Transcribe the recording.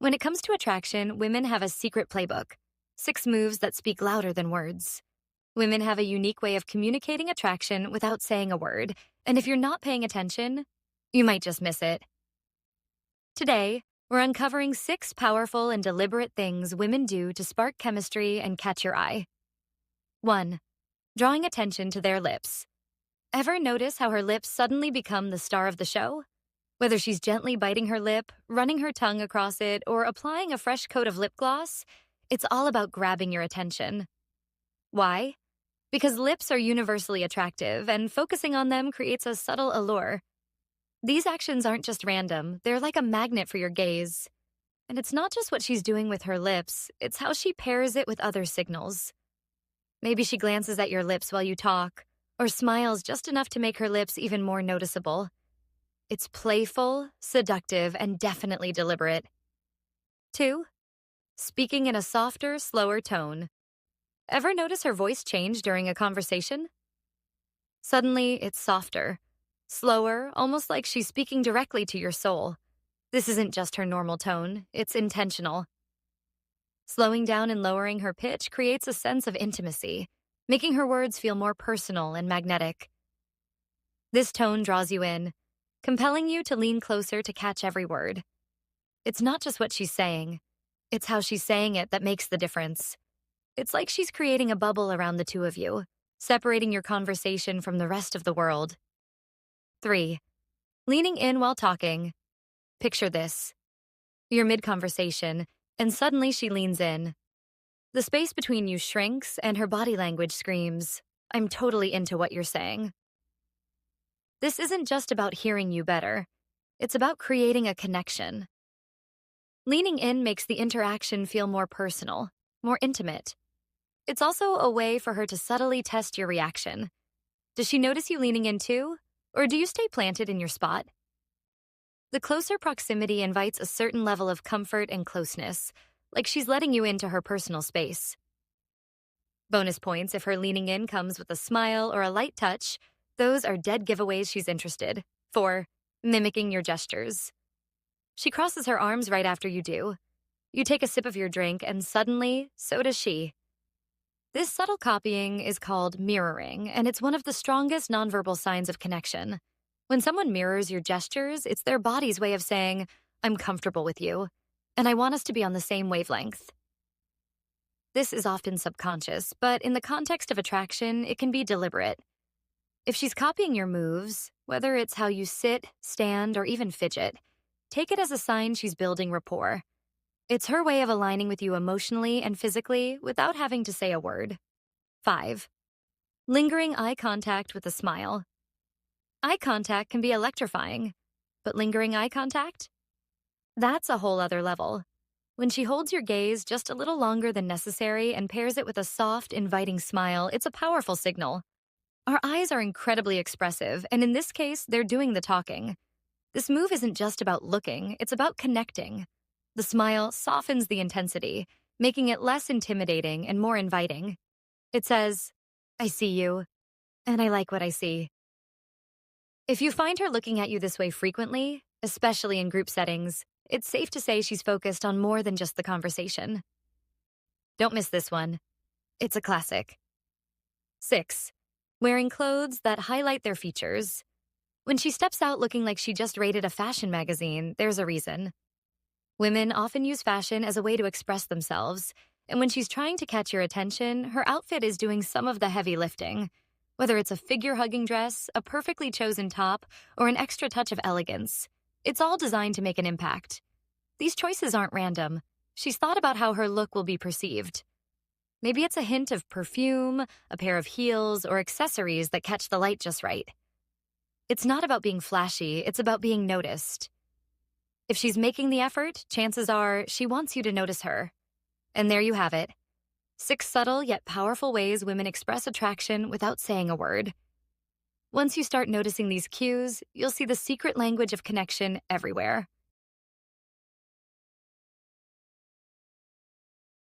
When it comes to attraction, women have a secret playbook, 6 moves that speak louder than words. Women have a unique way of communicating attraction without saying a word, and if you're not paying attention, you might just miss it. Today, we're uncovering 6 powerful and deliberate things women do to spark chemistry and catch your eye. 1. Drawing attention to their lips. Ever notice how her lips suddenly become the star of the show? Whether she's gently biting her lip, running her tongue across it, or applying a fresh coat of lip gloss, it's all about grabbing your attention. Why? Because lips are universally attractive, and focusing on them creates a subtle allure. These actions aren't just random, they're like a magnet for your gaze. And it's not just what she's doing with her lips, it's how she pairs it with other signals. Maybe she glances at your lips while you talk, or smiles just enough to make her lips even more noticeable. It's playful, seductive, and definitely deliberate. 2. Speaking in a softer, slower tone. Ever notice her voice change during a conversation? Suddenly, it's softer, slower, almost like she's speaking directly to your soul. This isn't just her normal tone, it's intentional. Slowing down and lowering her pitch creates a sense of intimacy, making her words feel more personal and magnetic. This tone draws you in, compelling you to lean closer to catch every word. It's not just what she's saying, it's how she's saying it that makes the difference. It's like she's creating a bubble around the two of you, separating your conversation from the rest of the world. 3. Leaning in while talking. Picture this. You're mid-conversation, and suddenly she leans in. The space between you shrinks, and her body language screams, "I'm totally into what you're saying." This isn't just about hearing you better. It's about creating a connection. Leaning in makes the interaction feel more personal, more intimate. It's also a way for her to subtly test your reaction. Does she notice you leaning in too, or do you stay planted in your spot? The closer proximity invites a certain level of comfort and closeness, like she's letting you into her personal space. Bonus points if her leaning in comes with a smile or a light touch. Those are dead giveaways she's interested. 4. Mimicking your gestures. She crosses her arms right after you do. You take a sip of your drink, and suddenly, so does she. This subtle copying is called mirroring, and it's one of the strongest nonverbal signs of connection. When someone mirrors your gestures, it's their body's way of saying, "I'm comfortable with you, and I want us to be on the same wavelength." This is often subconscious, but in the context of attraction, it can be deliberate. If she's copying your moves, whether it's how you sit, stand, or even fidget, take it as a sign she's building rapport. It's her way of aligning with you emotionally and physically without having to say a word. 5. Lingering eye contact with a smile. Eye contact can be electrifying, but lingering eye contact? That's a whole other level. When she holds your gaze just a little longer than necessary and pairs it with a soft, inviting smile, it's a powerful signal. Our eyes are incredibly expressive, and in this case, they're doing the talking. This move isn't just about looking, it's about connecting. The smile softens the intensity, making it less intimidating and more inviting. It says, "I see you, and I like what I see." If you find her looking at you this way frequently, especially in group settings, it's safe to say she's focused on more than just the conversation. Don't miss this one. It's a classic. 6. Wearing clothes that highlight their features. When she steps out looking like she just rated a fashion magazine, there's a reason. Women often use fashion as a way to express themselves, and when she's trying to catch your attention, her outfit is doing some of the heavy lifting. Whether it's a figure-hugging dress, a perfectly chosen top, or an extra touch of elegance, it's all designed to make an impact. These choices aren't random. She's thought about how her look will be perceived. Maybe it's a hint of perfume, a pair of heels, or accessories that catch the light just right. It's not about being flashy, it's about being noticed. If she's making the effort, chances are she wants you to notice her. And there you have it. 6 subtle yet powerful ways women express attraction without saying a word. Once you start noticing these cues, you'll see the secret language of connection everywhere.